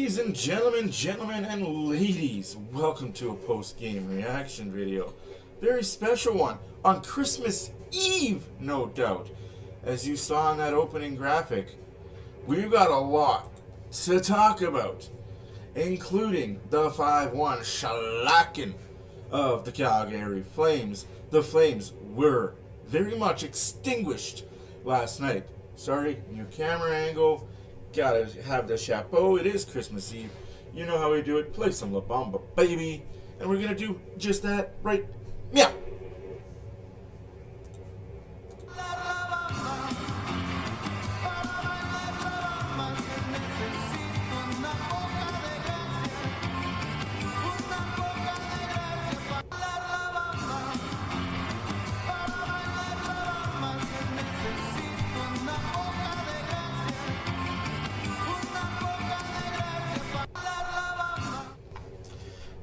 Ladies and gentlemen and ladies, welcome to a post-game reaction video. Very special one on Christmas Eve, no doubt. As you saw in that opening graphic, we've got a lot to talk about, including the 5-1 shellacking of the Calgary Flames. The Flames were very much extinguished last night. Sorry, new camera angle. Gotta have the chapeau. It is Christmas Eve. You know how we do it. Play some La Bamba, baby. And we're gonna do just that right now.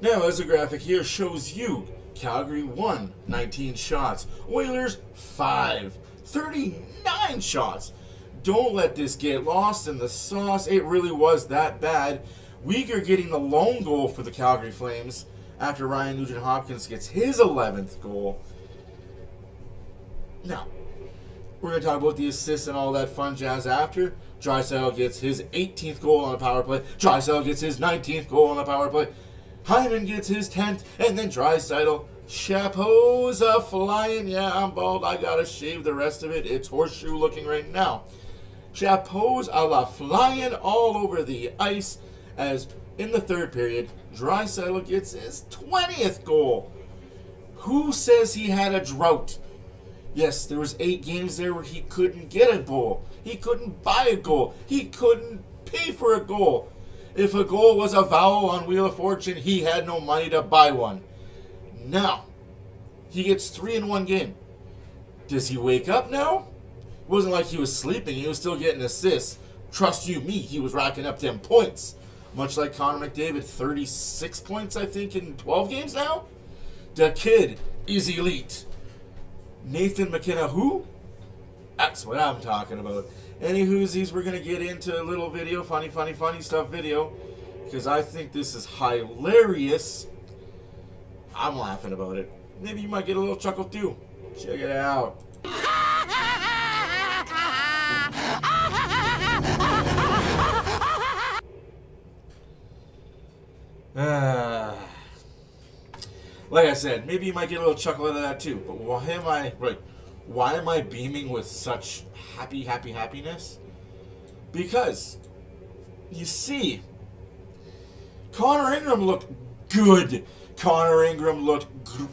Now, as the graphic here shows you, Calgary won 19 shots. Oilers 5. 39 shots. Don't let this get lost in the sauce. It really was that bad. Weegar getting the lone goal for the Calgary Flames after Ryan Nugent-Hopkins gets his 11th goal. Now, we're going to talk about the assists and all that fun jazz after. Draisaitl gets his 18th goal on the power play. Draisaitl gets his 19th goal on the power play. Hyman gets his 10th, and then Draisaitl chapeaus a flying. Yeah, I'm bald. I gotta shave the rest of it. It's horseshoe looking right now. Chapeaus a la flying all over the ice as in the third period, Draisaitl gets his 20th goal. Who says he had a drought? Yes, there was 8 games there where he couldn't get a goal. He couldn't buy a goal. He couldn't pay for a goal. If a goal was a vowel on Wheel of Fortune, he had no money to buy one. Now, he gets 3 in one game. Does he wake up now? It wasn't like he was sleeping. He was still getting assists. Trust you me, he was racking up 10 points. Much like Connor McDavid, 36 points, I think, in 12 games now. The kid is elite. Nathan McKenna, who? That's what I'm talking about. Any whoosies, we're going to get into a little video, funny stuff video, because I think this is hilarious. I'm laughing about it. Maybe you might get a little chuckle too. Check it out. Like I said, maybe you might get a little chuckle out of that too, but why am I beaming with such happiness? Because, you see, Connor Ingram looked good. Connor Ingram looked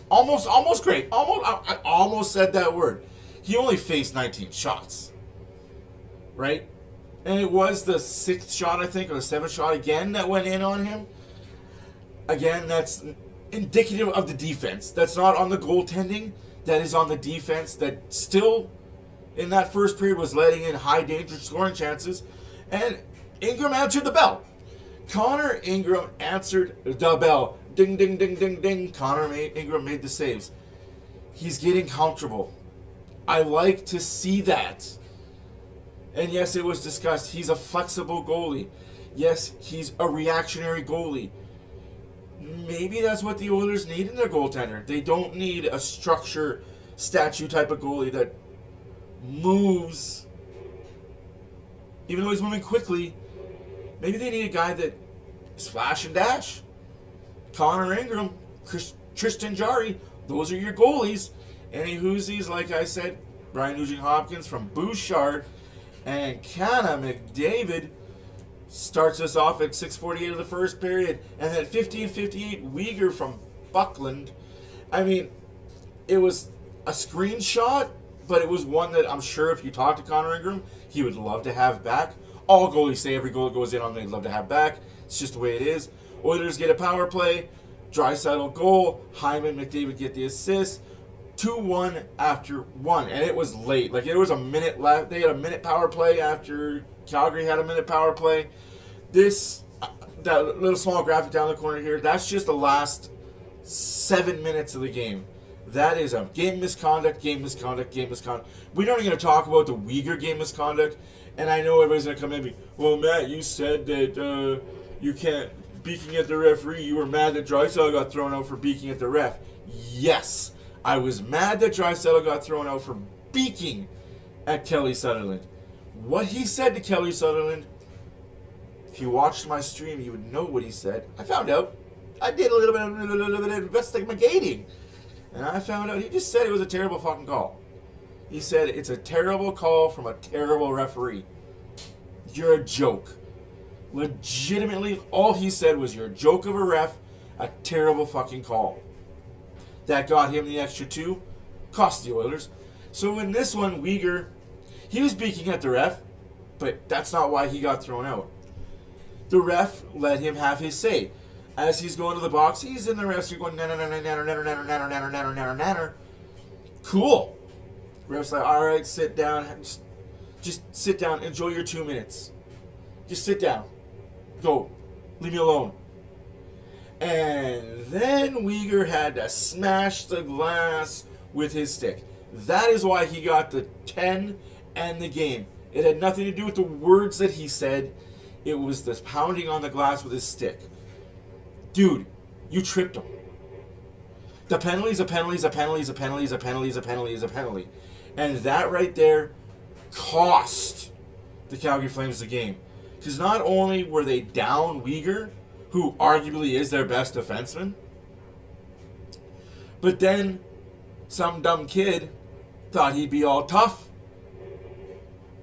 almost great. I almost said that word. He only faced 19 shots, right? And it was the 6th shot, I think, or the 7th shot again that went in on him. Again, that's indicative of the defense. That's not on the goaltending. That is on the defense that still, in that first period, was letting in high danger scoring chances. And Ingram answered the bell. Connor Ingram answered the bell. Ding, ding, ding, ding, ding. Ingram made the saves. He's getting comfortable. I like to see that. And yes, it was discussed. He's a flexible goalie. Yes, he's a reactionary goalie. Maybe that's what the Oilers need in their goaltender. They don't need a structure, statue type of goalie that moves. Even though he's moving quickly, maybe they need a guy that is flash and dash. Connor Ingram, Tristan Jarry, those are your goalies. Any whoosies, like I said, Ryan Nugent-Hopkins from Bouchard and Connor McDavid starts us off at 6:48 of the first period, and then 15:58 Weegar from Buckland. I mean, it was a screenshot, but it was one that I'm sure if you talk to Connor Ingram, he would love to have back. All goalies say every goal that goes in on they'd love to have back. It's just the way it is. Oilers get a power play, Draisaitl goal, Hyman, McDavid get the assist. 2-1 after 1, and it was late. Like, there was a minute left. They had a minute power play after Calgary had a minute power play. That little small graphic down the corner here, that's just the last 7 minutes of the game. That is a game misconduct. We don't even going to talk about the Weegar game misconduct. And I know everybody's going to come in and be, well, Matt, you said that You can't beaking at the referee. You were mad that Draisaitl got thrown out for beaking at the ref. Yes, I was mad that Draisaitl got thrown out for beaking at Kelly Sutherland. What he said to Kelly Sutherland, if you watched my stream, you would know what he said. I found out. I did a little bit of investigating. And I found out he just said it was a terrible fucking call. He said it's a terrible call from a terrible referee. You're a joke. Legitimately, all he said was you're a joke of a ref, a terrible fucking call. That got him the extra 2, cost the Oilers. So in this one, Weegar, he was beaking at the ref, but that's not why he got thrown out. The ref let him have his say. As he's going to the box, he's in the refs, you're going, nanner. Cool. Ref's like, all right, sit down. Just sit down. Enjoy your 2 minutes. Just sit down. Go. Leave me alone. And then Weegar had to smash the glass with his stick. That is why he got the 10 and the game. It had nothing to do with the words that he said. It was the pounding on the glass with his stick. Dude, you tripped him. The penalty is a penalty is a penalty is a penalty is a penalty is a penalty is a penalty. And that right there cost the Calgary Flames the game. Because not only were they down Weegar, who arguably is their best defenseman, but then some dumb kid thought he'd be all tough.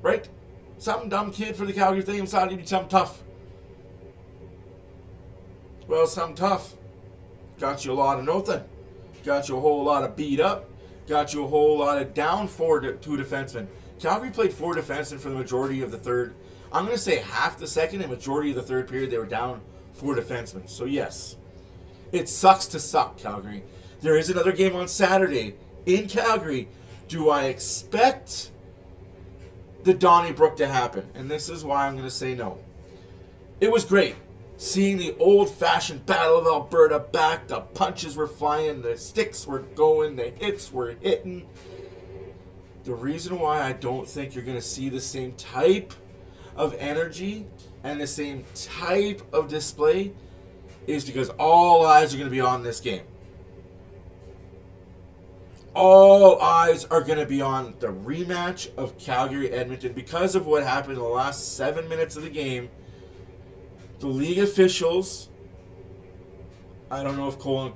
Right? Some dumb kid for the Calgary Flames thought he'd be some tough. Well, some tough got you a lot of nothing. Got you a whole lot of beat up. Got you a whole lot of down 4-2 defensemen. Calgary played 4 defensemen for the majority of the third. I'm going to say half the second and majority of the third period they were down 4 defensemen. So yes, it sucks to suck, Calgary. There is another game on Saturday in Calgary. Do I expect the Donnybrook to happen? And this is why I'm going to say no. It was great. Seeing the old-fashioned Battle of Alberta back, the punches were flying, the sticks were going, the hits were hitting. The reason why I don't think you're going to see the same type of energy and the same type of display is because all eyes are going to be on this game. All eyes are going to be on the rematch of Calgary-Edmonton because of what happened in the last 7 minutes of the game. The league officials, I don't know if Colin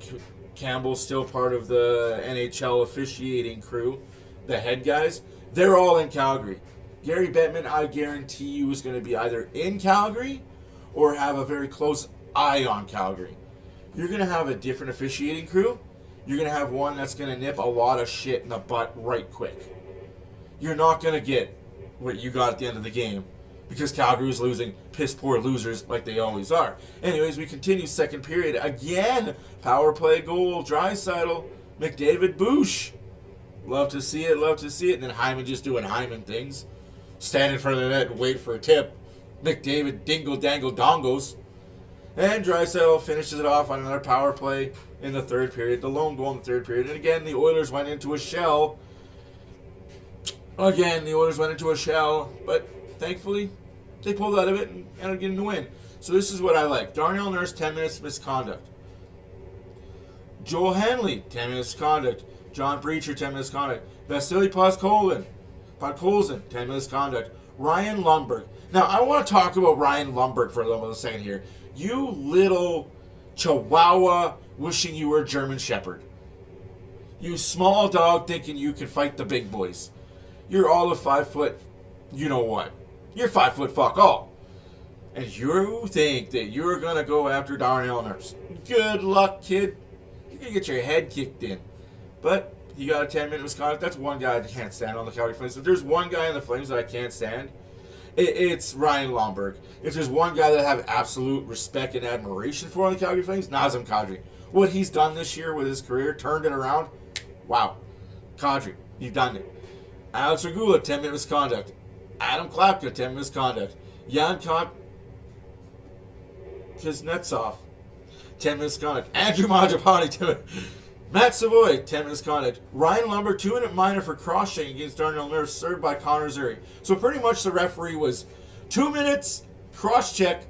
Campbell's still part of the NHL officiating crew, the head guys, they're all in Calgary. Gary Bettman, I guarantee you, is going to be either in Calgary or have a very close eye on Calgary. You're going to have a different officiating crew. You're going to have one that's going to nip a lot of shit in the butt right quick. You're not going to get what you got at the end of the game because Calgary was losing, piss poor losers like they always are. Anyways, we continue second period. Again, power play goal, Draisaitl, McDavid, Boosh. Love to see it, love to see it. And then Hyman just doing Hyman things. Stand in front of the net and wait for a tip. McDavid dingle dangle dongos. And Draisaitl finishes it off on another power play in the third period. The lone goal in the third period. And again, the Oilers went into a shell. But thankfully, they pulled out of it and ended up getting the win. So this is what I like. Darnell Nurse, 10 minutes misconduct. Joel Hanley, 10 minutes conduct. John Breacher, 10 minutes conduct. Vasily Podkolzin, 10 minutes conduct. Ryan Lundberg. Now, I want to talk about Ryan Lundberg for a little second here. You little chihuahua wishing you were a German Shepherd. You small dog thinking you can fight the big boys. You're all of 5 foot, you know what. You're 5 foot fuck all. And you think that you're going to go after Darnell Nurse. Good luck, kid. You're going to get your head kicked in. But you got a 10-minute misconduct. That's one guy I can't stand on the Calgary Flames. If there's one guy in the Flames that I can't stand, it's Ryan Lundberg. If there's one guy that I have absolute respect and admiration for on the Calgary Flames, Nazem Kadri. What he's done this year with his career, turned it around. Wow. Kadri, you've done it. Alex Regula, 10-minute misconduct. Adam Klapka, 10 misconduct. Jan Kuznetsov, 10 misconduct. Andrew Mangiapane, 10 Matt Savoy, 10 misconduct. Ryan Lumber, 2-minute minor for cross-checking against Darnell Nurse, served by Connor Zuri. So pretty much the referee was 2 minutes, cross-check,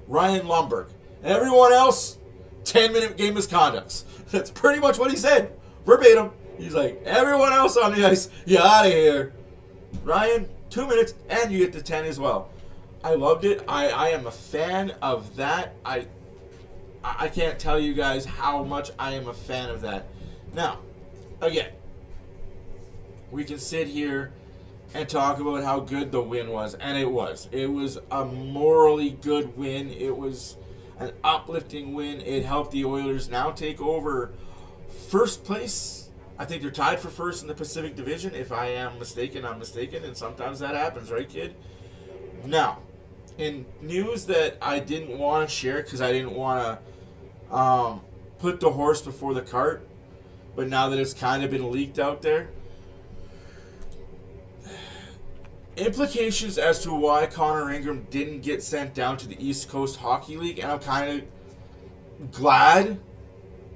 Ryan Lundberg. Everyone else, 10-minute game misconducts. That's pretty much what he said. Verbatim. He's like, everyone else on the ice, you out of here. Ryan, 2 minutes, and you get the 10 as well. I loved it. I am a fan of that. I can't tell you guys how much I am a fan of that. Now, again, we can sit here and talk about how good the win was, and it was. It was a morally good win. It was an uplifting win. It helped the Oilers now take over first place. I think they're tied for first in the Pacific Division. If I am mistaken, I'm mistaken, and sometimes that happens, right, kid? Now, in news that I didn't want to share because I didn't want to put the horse before the cart, but now that it's kind of been leaked out there, implications as to why Connor Ingram didn't get sent down to the East Coast Hockey League, and I'm kind of glad,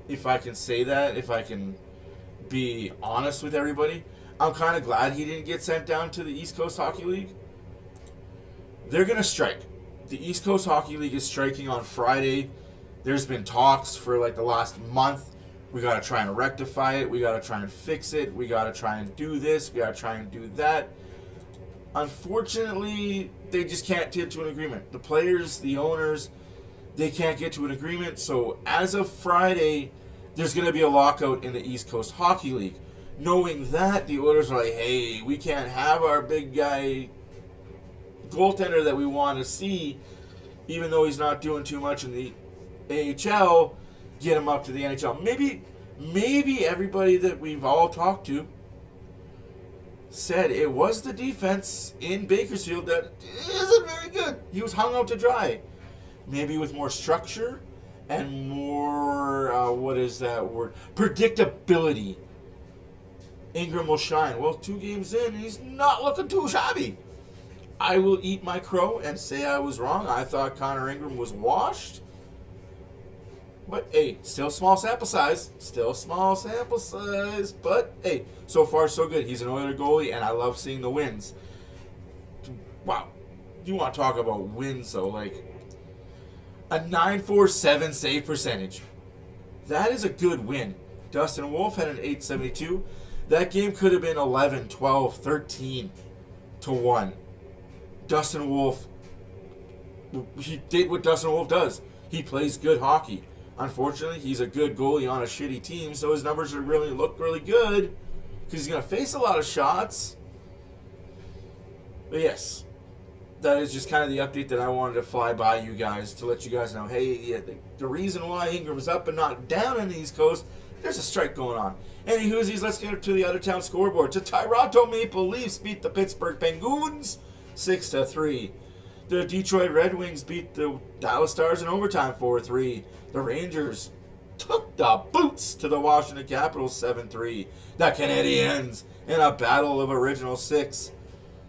if I can say that, if I can be honest with everybody, I'm kind of glad he didn't get sent down to the East Coast Hockey League. They're going to strike. The East Coast Hockey League is striking on Friday. There's been talks for like the last month. We got to try and rectify it. We got to try and fix it. We got to try and do this. We got to try and do that. Unfortunately, they just can't get to an agreement. The players, the owners, they can't get to an agreement. So as of Friday, there's going to be a lockout in the East Coast Hockey League. Knowing that, the Oilers are like, hey, we can't have our big guy goaltender that we want to see, even though he's not doing too much in the AHL, get him up to the NHL. Maybe everybody that we've all talked to said it was the defense in Bakersfield that isn't very good. He was hung out to dry. Maybe with more structure and more, what is that word? Predictability. Ingram will shine. Well, 2 games in, he's not looking too shabby. I will eat my crow and say I was wrong. I thought Connor Ingram was washed. But, hey, still small sample size. Still small sample size. But, hey, so far so good. He's an Oiler goalie, and I love seeing the wins. Wow. You want to talk about wins, though. Like, a 947 save percentage. That is a good win. Dustin Wolf had an 872. That game could have been 11, 12, 13 to 1. Dustin Wolf, he did what Dustin Wolf does. He plays good hockey. Unfortunately, he's a good goalie on a shitty team, so his numbers are look really good because he's going to face a lot of shots. But yes, that is just kind of the update that I wanted to fly by you guys to let you guys know, hey, yeah, the reason why Ingram's up and not down in the East Coast, there's a strike going on. Any Hoosies, let's get to the other town scoreboard. The Toronto Maple Leafs beat the Pittsburgh Penguins 6-3. The Detroit Red Wings beat the Dallas Stars in overtime 4-3. The Rangers took the boots to the Washington Capitals 7-3. The Canadiens, in a battle of original 6,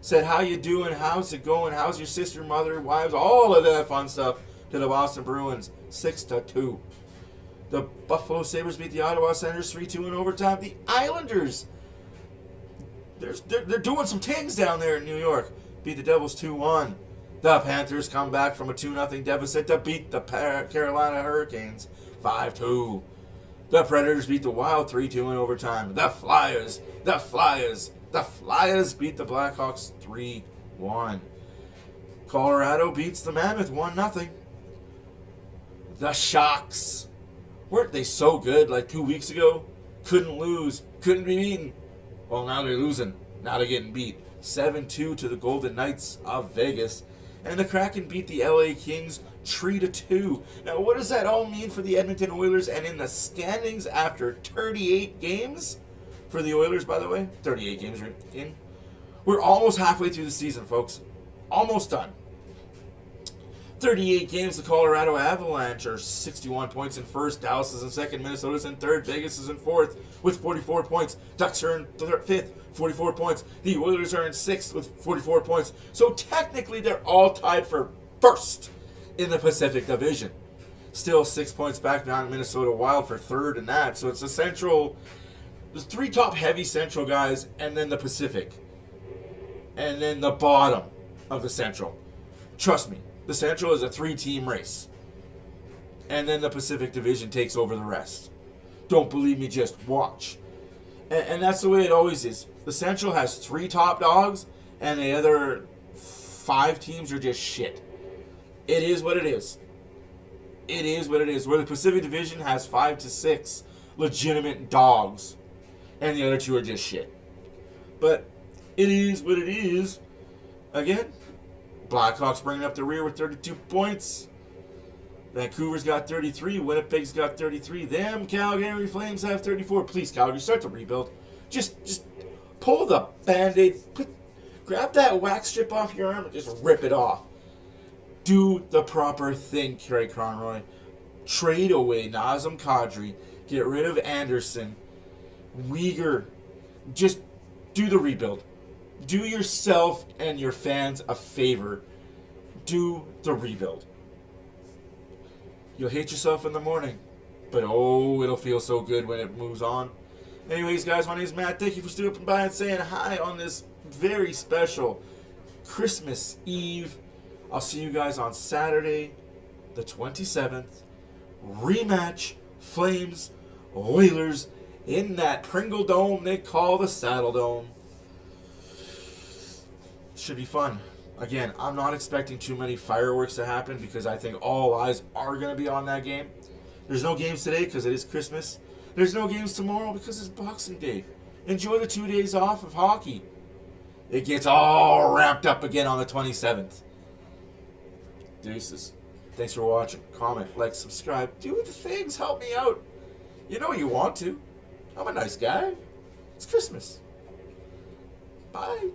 said, how you doing? How's it going? How's your sister, mother, wives? All of that fun stuff to the Boston Bruins 6-2. The Buffalo Sabres beat the Ottawa Senators 3-2 in overtime. The Islanders, they're doing some things down there in New York. Beat the Devils 2-1. The Panthers come back from a 2-0 deficit to beat the Carolina Hurricanes 5-2. The Predators beat the Wild 3-2 in overtime. The Flyers beat the Blackhawks 3-1. Colorado beats the Mammoth 1-0. The Sharks, weren't they so good like 2 weeks ago? Couldn't lose, couldn't be beaten. Well, now they're losing. Now they're getting beat. 7-2 to the Golden Knights of Vegas. And the Kraken beat the LA Kings 3-2. Now, what does that all mean for the Edmonton Oilers and in the standings after 38 games? For the Oilers, by the way, 38 games are in. We're almost halfway through the season, folks. Almost done. 38 games, the Colorado Avalanche are 61 points in first. Dallas is in second. Minnesota's in third. Vegas is in fourth with 44 points. Ducks are in fifth, 44 points. The Oilers are in sixth with 44 points. So technically, they're all tied for first in the Pacific Division. Still 6 points back behind Minnesota Wild for third in that. So it's the Central. There's 3 top heavy Central guys, and then the Pacific. And then the bottom of the Central. Trust me, The Central is a 3-team race. And then the Pacific Division takes over the rest. Don't believe me, just watch. And that's the way it always is. The Central has 3 top dogs, and the other 5 teams are just shit. It is what it is. It is what it is. Where the Pacific Division has 5 to 6 legitimate dogs, and the other 2 are just shit. But it is what it is. Again, Blackhawks bringing up the rear with 32 points. Vancouver's got 33. Winnipeg's got 33. Them Calgary Flames have 34. Please, Calgary, start the rebuild. Just pull the Band-Aid. Grab that wax strip off your arm and just rip it off. Do the proper thing, Craig Conroy. Trade away Nazem Kadri. Get rid of Anderson. Weegar. Just do the rebuild. Do yourself and your fans a favor. Do the rebuild. You'll hate yourself in the morning, but oh, it'll feel so good when it moves on. Anyways, guys, my name is Matt. Thank you for stopping by and saying hi on this very special Christmas Eve. I'll see you guys on Saturday, the 27th. Rematch, Flames, Oilers, in that Pringle Dome they call the Saddle Dome. Should be fun. Again, I'm not expecting too many fireworks to happen because I think all eyes are going to be on that game. There's no games today because it is Christmas. There's no games tomorrow because it's Boxing Day. Enjoy the 2 days off of hockey. It gets all wrapped up again on the 27th. Deuces. Thanks for watching. Comment, like, subscribe. Do the things. Help me out. You know you want to. I'm a nice guy. It's Christmas. Bye.